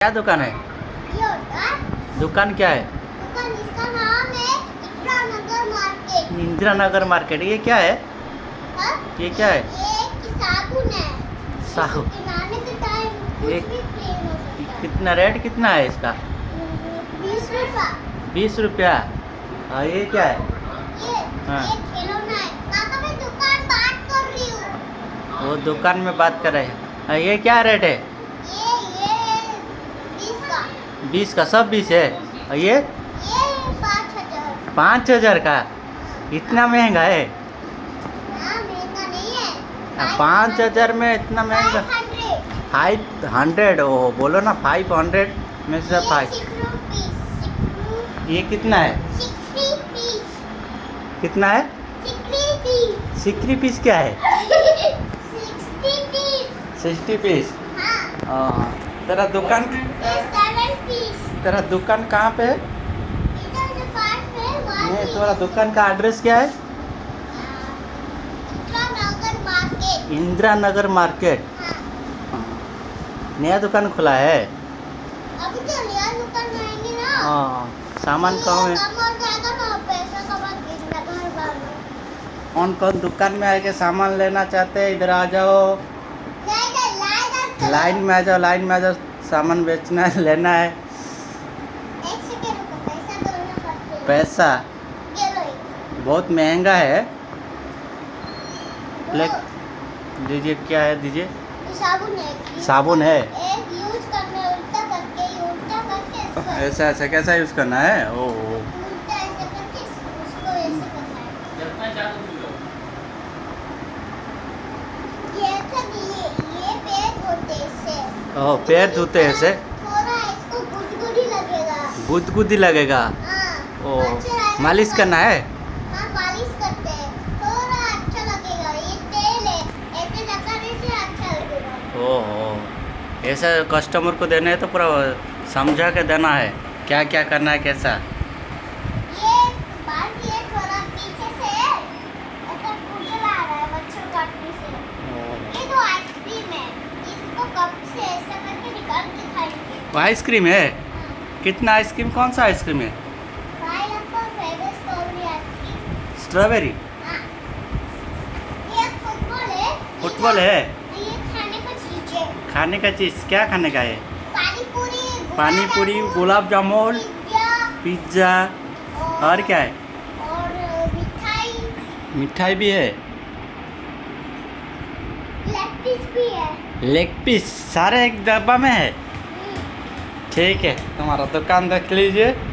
क्या दुकान है? ये होता है दुकान क्या है? दुकान, इसका नाम है इंदिरानगर मार्केट। इंदिरानगर मार्केट। ये क्या है? हाँ? ये क्या है? ये एक साबुन है। साबुन। इसके नहाने के टाइम कुछ ये भी क्लीन हो सकता है। कितना रेट कितना है इसका? 20 रुपया। 20 रुपया। हाँ, ये क्या है? हाँ। ये खिलौना है। पापा मैं दुकान बात कर रही हूँ। वो दुकान में बात कर रहे हैं। हाँ, ये क्या रेट है? ये 20 का। 20 का, सब 20 है। और ये 5,000। 5,000 का। इतना महंगा है? हाँ, महंगा नहीं है। 5,000 में इतना महंगा? 500। 500। ओ बोलो ना, 500 में से 5। ये कितना है? 60 पीस। कितना है? 60 पीस। सिक्री पीस क्या है? 60 पीस। 60 पीस। हाँ। तेरा दुकान ये 7 पीस। तेरा दुकान कहाँ पे है? इधर जो पास में वहाँ नहीं, से- तेरा दुकान का एड्रेस क्या है? इंदिरानगर मार्केट। इंदिरा नगर मार्केट। हाँ। नया दुकान खुला है? अभी तो नया दुकान आएंगे ना। हाँ। सामान कहाँ है? कम हो जाएगा ना, पैसा कमा गिरना घर बार में। कौन कौन दुकान में आके सामान लेना चाहते हैं? इधर आ जाओ, लाइन में आ जाओ, लाइन में आ जाओ। सामान बेचना है, लेना है। एक सेकंड रुको, पैसा दोनों करते हैं। पैसा ये लो एक। बहुत महंगा है। वो- ले दीजिए, क्या है दीजिए? ये साबुन है। साबुन है। एक यूज करना है, उल्टा करके इसको ऐसा ऐसा कैसा यूज़ करना है? ओ उल्टा ऐसे करके उसको ऐसे करना है। ये ऐसा ये पैर धोते हैं इससे। ओ, पैर धोते हैं ऐसे? थोड़ा इसको गुदगुदी लगेगा। गुदगुदी लगेगा। हाँ। ओ, अच्छा रहेगा मालिश तो- करना है? हाँ, मालिश करते हैं। थोड़ा अच्छा लगेगा। ये तेल है, ऐसे लगाने से अच्छा लगेगा। ओह, ऐसा कस्टमर को देना है तो पूरा समझा के देना है क्या क्या करना है, कैसा। ये बात ये थोड़ा पीछे से ऐसा खुजला आ रहा है मच्छर काटने से। ये तो आइसक्रीम है, इसको कप से ऐसा करके निकाल के खाएंगे। वो आइसक्रीम है? कितना आइसक्रीम? कौन सा आइसक्रीम है? Pineapple flavour strawberry ice cream. Strawberry? हाँ। ये फुटबॉल है। फुटबॉल है? ये खाने का चीज है। खाने का चीज़ क्या खाने का है? पानी पूरी, पानी पूरी, गुलाब जामुन, पिज्जा पिज्ज़ा, और क्या है? और मिठाई, मिठाई भी है? लेग पीस भी है। लेग पीस सारे एक डब्बा में है? ठीक है, तुम्हारा दुकान देख लीजिए।